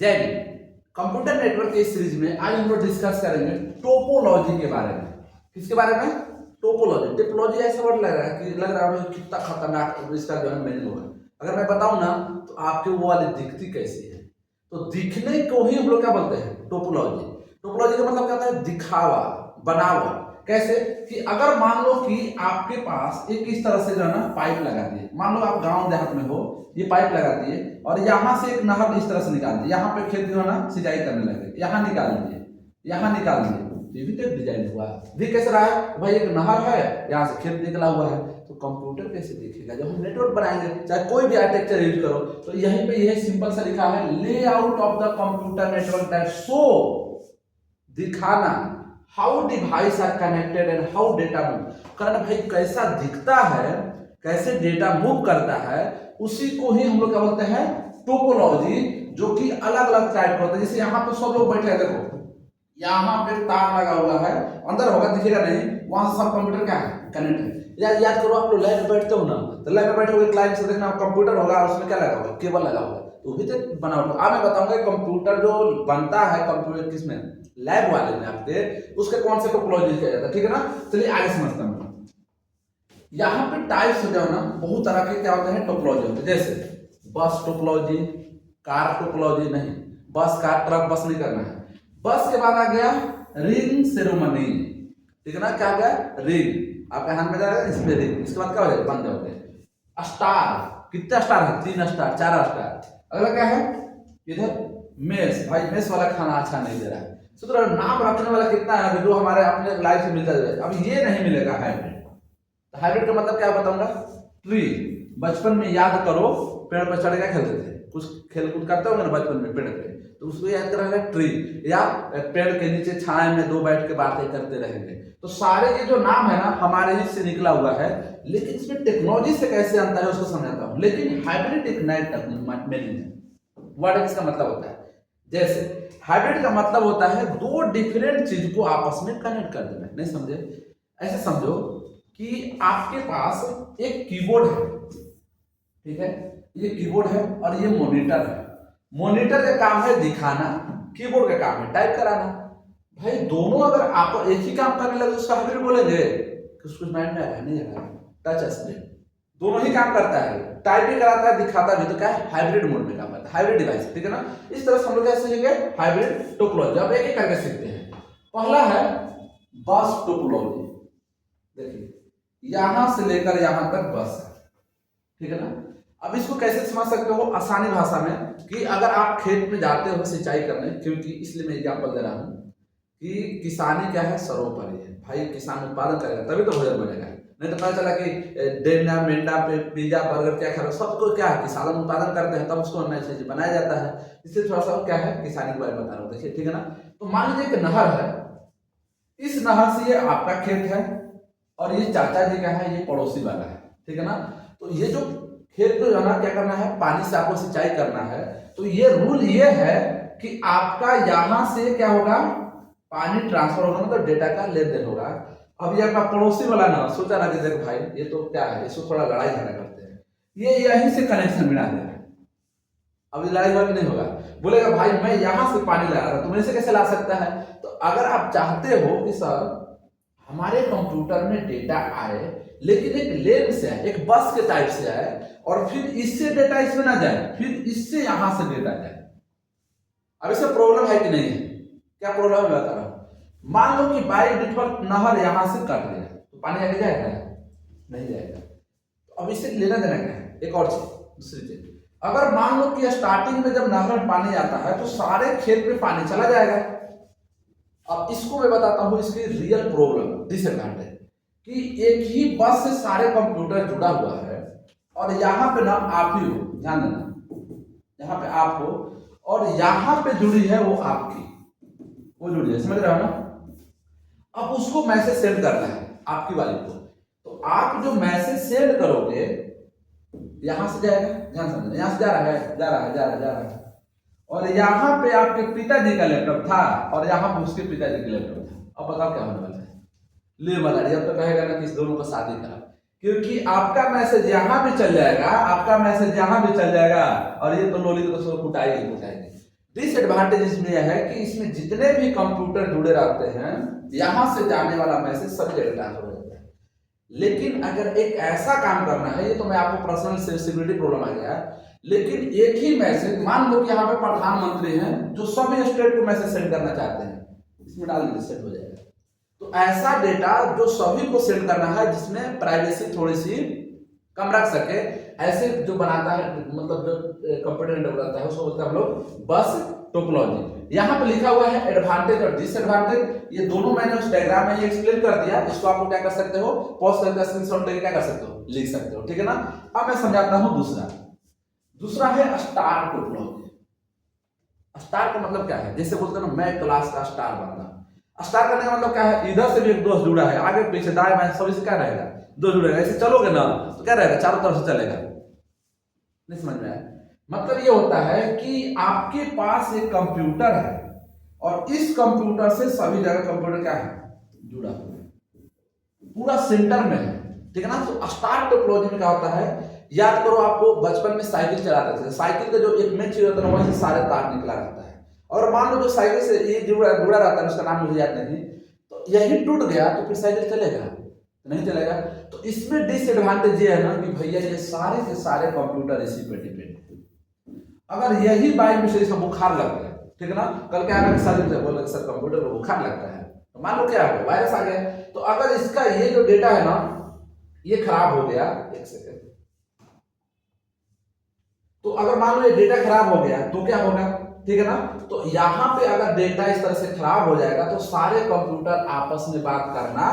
जय Hind. Computer network के series में आज हम लोग डिस्कस करेंगे टोपोलॉजी के बारे में। किसके बारे में? टोपोलॉजी। टिपोलॉजी ऐसा वर्ड लग रहा है कि लग रहा है कितना खतरनाक इसका जो है मीनिंग होगा। अगर मैं बताऊं ना तो आपके वो वाली दिखती कैसी है, तो दिखने को ही हम लोग क्या बोलते हैं? टोपोलॉजी। टोपोलॉजी का मतलब क्या होता है? दिखावा, बनावट। कैसे कि अगर मान लो कि आपके पास एक इस तरह से जो है ना पाइप लगा दिए, मान लो आप गांव देहात में हो, ये पाइप लगा दिए और यहाँ से एक नहर इस तरह से निकाल दिए, यहाँ पे खेत जो है ना सिंचाई करने लगे, यहाँ निकाल दिए, यहाँ निकाल दिए, ये भी तो एक डिजाइन हुआ। दिख कैसे रहा है? भाई एक नहर है, यहाँ से खेत निकला हुआ है, तो कंप्यूटर कैसे दिखेगा? जब हम नेटवर्क बनाएंगे, चाहे कोई भी आर्किटेक्चर यूज करो, तो यहीं पे यह सिंपल सा लिखा है, layout of the computer network that show, दिखाना, how device are connected and how data move. कारण भाई कैसा दिखता है, कैसे डेटा मूव करता है, उसी को ही हम लोग क्या बोलते हैं? टोपोलॉजी। जो कि अलग अलग टाइप का होता है। जैसे यहाँ पे सब लोग बैठे हैं, देखो यहाँ पे तार लगा हुआ है, अंदर होगा दिखेगा नहीं, वहां से सब कंप्यूटर क्या है? कनेक्ट है। याद करो, आप लोग लैब में बैठते हो ना, तो लैब में बैठे हुए क्लाइंट से देखना, कंप्यूटर होगा और उसमें क्या लगा होगा? केबल लगा होगा, तो भी तो बनावट। आज मैं बताऊंगा कंप्यूटर जो बनता है कंप्यूटर किसमें? लैब वाले में आपके, उसके कौन से टोपोलॉजी किया जाता है, ठीक है ना? चलिए आगे समझते हैं। यहाँ पे टाइप्स हो जाओ ना, बहुत तरह के क्या होते हैं? टोपोलॉजी होते हैं। जैसे बस टोपोलॉजी, कार टोपोलॉजी, नहीं बस कार ट्रक बस नहीं करना है। बस के बाद आ गया रिंग सेरेमनी, ठीक है ना? क्या आ गया? रिंग, आपके हाथ में जाएगा इस पे रिंग, इसके बाद क्या हो जाएगा? बन जाओगे। स्टार, कितने स्टार है? 3 स्टार, 4 स्टार। अगला क्या है? इधर मेस, भाई मेस वाला खाना अच्छा नहीं दे रहा है। तो नाम रखने वाला कितना है जो हमारे अपने लाइफ से मिलता है? अब ये नहीं मिलेगा हाइब्रिड। हाइब्रिड का मतलब क्या बताऊंगा? ट्री। बचपन में याद करो, पेड़ पर चढ़ के खेलते थे, कुछ खेल कूद करते होंगे ना बचपन में पेड़ पे, तो उसको याद करेंगे ट्री, या पेड़ के नीचे छाए में 2 बैठ के बातें करते रहेंगे। तो सारे ये जो नाम है ना हमारे ही से निकला हुआ है, लेकिन इसमें टेक्नोलॉजी से कैसे अंतर है उसको समझाता हूँ। लेकिन हाइब्रिड एक नई टेक्निक वर्ड इसका मतलब होता है। जैसे हाइब्रिड का मतलब होता है 2 डिफरेंट चीज को आपस में कनेक्ट कर देना। नहीं समझे? ऐसे समझो कि आपके पास एक कीबोर्ड है, ठीक है? ये कीबोर्ड है और ये मॉनिटर है। मॉनिटर का काम है दिखाना, कीबोर्ड का काम है टाइप कराना। भाई दोनों अगर आप एक ही काम करने लगे तो हाइब्रिड बोलेंगे? कुछ माइंड में आया नहीं आया? टच स्क्रीन दोनों ही काम करता है, टाइप भी कराता है, दिखाता भी, तो क्या है? हाइब्रिड मोड में काम करता है, हाइब्रिड डिवाइस, ठीक है ना? इस तरह से हम लोग कैसे सीखेंगे? Hybrid topology. अब एक एक करके सीखते हैं। पहला है बस टोपोलॉजी। देखिए यहां से लेकर यहां तक बस है, ठीक है ना? अब इसको कैसे समझ सकते हो आसानी भाषा में? कि अगर आप खेत में जाते हो सिंचाई करने, क्योंकि इसलिए मैं एग्जांपल दे रहा हूं कि किसानी क्या है? सर्वोपरि है। भाई किसान उत्पादन करेगा तभी तो भोजन बनेगा, नहीं तो पता चला कि डेंडा मेंढा पे पिज्जा बर्गर क्या खा रहा, सबको क्या है? किसान उत्पादन करते हैं तब उसको अन्य चीज बनाया जाता है। इसलिए थोड़ा सा क्या है किसानी के बारे में बता रहा हूँ, देखिए, ठीक है ना? तो मान लीजिए एक नहर है, इस नहर से ये आपका खेत है और ये चाचा जी का है, ये पड़ोसी वाला है, ठीक है ना? तो ये जो खेत को जाना क्या करना है? पानी से आपको सिंचाई करना है। तो ये रूल ये है कि आपका यहां से क्या होगा? पानी ट्रांसफर होगा, मतलब डेटा का लेन देन होगा। अब ये आपका पड़ोसी वाला ना सोचा ना कि देख भाई ये तो क्या है, इसको थोड़ा लड़ाई झगड़ा करते हैं, ये यहीं से कनेक्शन मिला देगा। अब लड़ाई हुआ कि नहीं होगा? बोलेगा भाई मैं यहां से पानी ला रहा था, तुम ऐसे कैसे ला सकता है? तो अगर आप चाहते हो कि सर हमारे कंप्यूटर में डेटा आए, लेकिन एक लेन से आए, एक बस के टाइप से आए, और फिर इससे डेटा इसमें ना जाए, फिर इससे यहां से डेटा जाए। अब इसमें प्रॉब्लम है कि नहीं है? क्या प्रॉब्लम है बता रहा हूं। मान लो कि बाई डिफॉल्ट नहर यहां से कट गया, तो पानी आगे जाएगा? नहीं जाएगा। तो अब इससे लेना देना क्या है? एक और चीज, दूसरी चीज, अगर मान लो कि स्टार्टिंग में जब नहर में पानी आता है तो सारे खेत में पानी चला जाएगा। अब इसको मैं बताता हूं इसकी रियल प्रॉब्लम, डिसएडवांटेज, कि एक ही बस से सारे कंप्यूटर जुड़ा हुआ है और यहाँ पे ना आप ही हो, ध्यान देना, यहाँ पे आप हो और यहाँ पे जुड़ी है वो आपकी, वो जुड़ी है, समझ रहे हो ना? अब उसको मैसेज सेंड करना है आपकी वाली को, तो आप जो मैसेज सेंड करोगे यहां से जाएगा, ध्यान समझना, यहां से जा रहा है, जा रहा है, जा रहा है, जा रहा है, और यहाँ पे आपके पिताजी का लैपटॉप था और यहाँ पे उसके पिताजी का लैपटॉप था। अब बताओ क्या होने वाला है? ले वाला अब तो कहेगा ना कि इस दोनों को शादी करा, क्योंकि आपका मैसेज यहाँ भी चल जाएगा, आपका मैसेज यहाँ भी चल जाएगा, और ये तो लोली तो कुटाएगी कुटाएगी। डिसएडवांटेज इसमें यह है कि इसमें जितने भी कंप्यूटर जुड़े रहते हैं यहां से जाने वाला मैसेज सभी जगह ट्रांसफर हो जाता है। लेकिन अगर एक ऐसा काम करना है, ये तो मैं आपको पर्सनल सिक्योरिटी प्रॉब्लम आ गया, लेकिन एक ही मैसेज, मान लो कि यहाँ पे प्रधानमंत्री हैं जो सभी स्टेट को मैसेज सेंड करना चाहते हैं, इसमें डाल दीजिए सेंड हो जाएगा। तो ऐसा डेटा जो सभी को सेंड करना है जिसमें प्राइवेसी थोड़ी सी कम रख सके, ऐसे जो बनाता है, मतलब जो कंप्यूटर डेवलप करता है उसको बोलते हैं हम लोग बस टोपोलॉजी। यहाँ पे लिखा हुआ है एडवांटेज और डिसएडवांटेज, ये दोनों मैंने उस डायग्राम में ही एक्सप्लेन कर दिया। इसको आप लोग क्या कर सकते हो, पॉज करके स्क्रीनशॉट लेके क्या कर सकते हो, लिख सकते हो, ठीक है ना। अब मैं समझाता हूँ दूसरा है स्टार टोपोलॉजी। स्टार का मतलब क्या है, जैसे बोलते हैं ना मैं क्लास का स्टार बनना। स्टार करने का मतलब क्या है, इधर से भी एक दोस्त जुड़ा है, आगे पीछे दाएं बाएं सभी से क्या रहेगा, दो जुड़ेगा। ऐसे चलोगे ना तो क्या रहेगा, चारों तरफ से चलेगा। नहीं समझ में आया? मतलब ये होता है कि आपके पास एक कंप्यूटर है और इस कंप्यूटर से सभी जगह कंप्यूटर क्या है, जुड़ा हुआ है, पूरा सेंटर में है, ठीक है ना। तो स्टार टोपोलॉजी में क्या होता है, याद करो आपको बचपन में साइकिल चलाते थे, साइकिल का जो एक मेन चीज होता है वहीं से सारे तार निकला रहता है, और मान लो जो साइकिल से ये जुड़ा रहता है, उसका नाम मुझे याद नहीं, तो यही टूट गया तो फिर साइकिल चलेगा, नहीं चलेगा। तो इसमें डिसएडवांटेज ये है ना कि भैया ये सारे के सारे कंप्यूटर इसी पे डिपेंड है। अगर यही बाई मिस्टेक इसका बुखार लग गया, ठीक है ना, कल क्या है सारे बोल सर कंप्यूटर को बुखार लगता है, तो मान लो क्या हो, वायरस आ गया। तो अगर इसका ये जो डेटा है ना ये खराब हो गया, एक सेकेंड, तो अगर मान लो ये डेटा खराब हो गया तो क्या होगा, ठीक है ना। तो यहां पे अगर डेटा इस तरह से खराब हो जाएगा तो सारे कंप्यूटर आपस में बात करना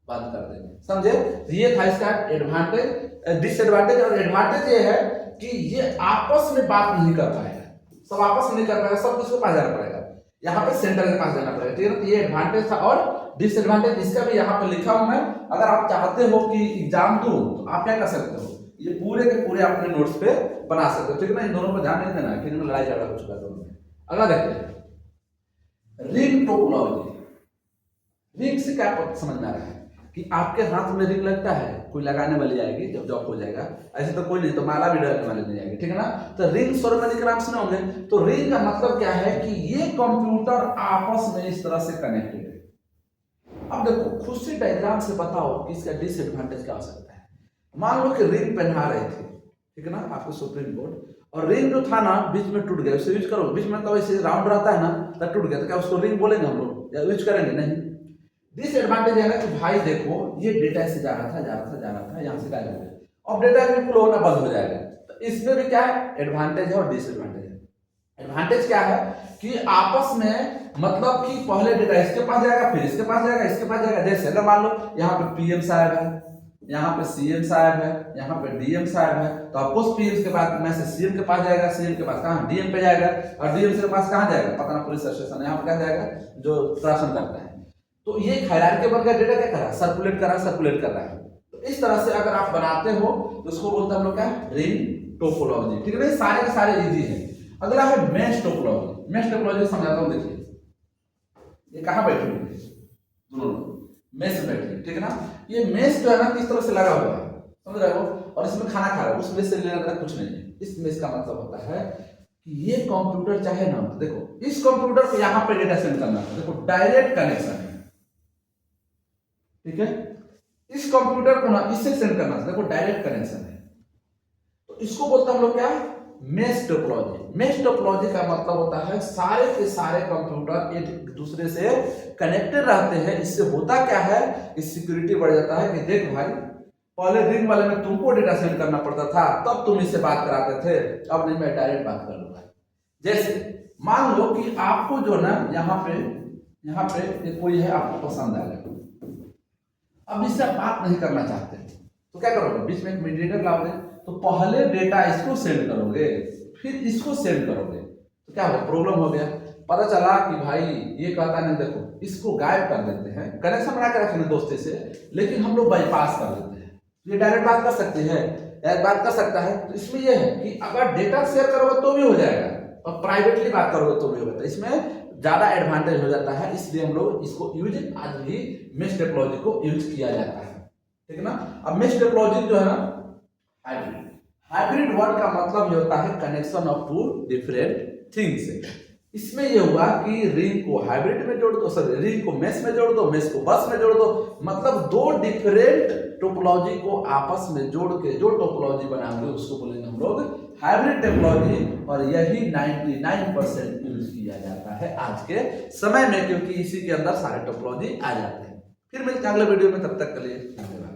बंद कर देंगे, समझे। तो ये था इसका एडवांटेज, डिसएडवांटेज। और एडवांटेज ये है कि ये आपस में बात नहीं कर पाएगा, सब आपस में नहीं कर पाएगा, सब किसके पास जाना पड़ेगा, यहाँ पे सेंटर के पास जाना पड़ेगा, ठीक है ना। तो ये एडवांटेज था। और डिसएडवांटेज इसका भी यहाँ पे लिखा हूं मैं, अगर आप चाहते हो कि एग्जाम दो तो आप क्या कर सकते हो, ये पूरे के पूरे अपने नोट्स पे बना सकते हो, ठीक है ना। इन दोनों पर ध्यान नहीं देना है, फिर इनमें लड़ाई झगड़ा हो चुका है दोनों में। अगला देखते हैं रिंग टोपोलॉजी। रिंग से क्या समझ में आ रहा है कि आपके हाथ में रिंग लगता है, कोई लगाने वाली आएगी जब जॉब हो जाएगा, ऐसे तो कोई नहीं, तो माला भी डालने वाली नहीं आएगी, ठीक है ना। तो रिंग स्वरमणि के नाम सुने होंगे। तो रिंग का मतलब क्या है कि ये कंप्यूटर आपस में इस तरह से कनेक्टेड है। अब देखो खुद से डायग्राम से बताओ कि इसका डिसएडवांटेज क्या हो सकता है। मान लो कि रिंग पहना रहे थे, ठीक है ना, आपको सुप्रीम कोर्ट, और रिंग जो था ना बीच में टूट गया, उसे यूज करो, बीच में तो ऐसे राउंड रहता है ना, तो टूट गया, तो क्या उसको रिंग बोलेंगे हम लोग या यूज करेंगे, नहीं। डिसएडवांटेज है ना कि भाई देखो ये डेटा से जा रहा था यहाँ से गायब हो गया, अब डेटा बिल्कुल होना बंद हो जाएगा। तो इसमें भी क्या है, एडवांटेज है और डिसएडवांटेज है। एडवांटेज क्या है कि आपस में मतलब कि पहले डेटा इसके पास जाएगा, फिर इसके पास जाएगा, इसके पास जाएगा। जैसे अगर मान लो यहाँ पे पीएम साहब है, यहाँ पे सीएम साहब है, यहाँ पे डीएम साहब है, तो आपको पीएम के बाद मैसेज सीएम के पास जाएगा, सीएम के पास कहाँ, डीएम पे जाएगा, और डीएम के पास कहाँ जाएगा, पता ना, पुलिस स्टेशन, यहाँ पे क्या जाएगा, जो शासन करता है। तो ये हायरार्की के वर्ग का डेटा क्या कर रहा है, सर्कुलेट कर रहा है। तो इस तरह से अगर आप बनाते हो तो उसको बोलते हैं हम लोग क्या, रिंग टोपोलॉजी, ठीक है ना। सारे के सारे इजी है। अगला है मेश टोपोलॉजी। मेश टोपोलॉजी समझाता हूँ, देखिए ये कहाँ बैठे हुए दोनों मेश बैठे, ठीक है ना। ये मेश जो है ना किस तरह से लगा हुआ है, समझ रहे हो, और इसमें खाना खा रहा है, उस मेश से लेना देना कुछ नहीं है। इस मेश का मतलब होता है कि ये कंप्यूटर चाहे ना, देखो इस कंप्यूटर को यहाँ पे डेटा सेंड करना है, देखो डायरेक्ट कनेक्शन है, ठीक है। इस कंप्यूटर को ना इससे सेंड करना है, देखो डायरेक्ट कनेक्शन है। तो इसको बोलते हैं हम लोग क्या, मेश टोपोलॉजी। मेश टोपोलॉजी का मतलब होता है सारे के सारे कंप्यूटर एक दूसरे से कनेक्टेड रहते हैं। इससे होता क्या है कि सिक्योरिटी बढ़ जाता है कि देख भाई पहले रिंग वाले में तुमको डेटा सेंड करना पड़ता था, तब तुम इससे बात कराते थे, अब नहीं, मैं डायरेक्ट बात कर लूंगा। जैसे मान लो कि आपको जो ना यहाँ पे कोई है, आपको पसंद आ गया, अब इससे आप बात नहीं करना चाहते तो क्या करोगे, बीच में एक मीडिएटर लाओगे, तो पहले डेटा इसको सेंड करोगे, फिर इसको सेंड करोगे, तो क्या होगा, प्रॉब्लम हो गया। पता चला कि भाई ये कहता नहीं, देखो इसको गायब कर देते हैं, कनेक्शन बना के रखेंगे दोस्ती से, लेकिन हम लोग बाईपास कर देते हैं, ये डायरेक्ट बात कर सकते हैं, बात कर सकता है। तो इसमें यह है कि अगर डेटा शेयर करोगे तो भी हो जाएगा, और प्राइवेटली बात करोगे तो भी होगा, तो इसमें ज्यादा एडवांटेज हो जाता है। इसलिए हम लोग इसको यूज आज भी मेश टोपोलॉजी को यूज किया जाता है, ठीक है ना। अब मेश टोपोलॉजी जो है ना हाइब्रिड वर्ड का मतलब ये होता है connection of two different things. इसमें ये हुआ कि रिंग को हाइब्रिड में जोड़ दो, सॉरी रिंग को मेश में जोड़ दो, मेश को बस में जोड़ दो, मतलब दो डिफरेंट टोपोलॉजी को आपस में जोड़ के जो टोपोलॉजी बनाएंगे उसको बोलेंगे हम लोग हाइब्रिड टोपोलॉजी। और यही 99% यूज किया जाता है आज के समय में, क्योंकि इसी के अंदर सारे टोपोलॉजी आ जाते हैं। फिर मिलते हैं अगले वीडियो में, तब तक के लिए धन्यवाद।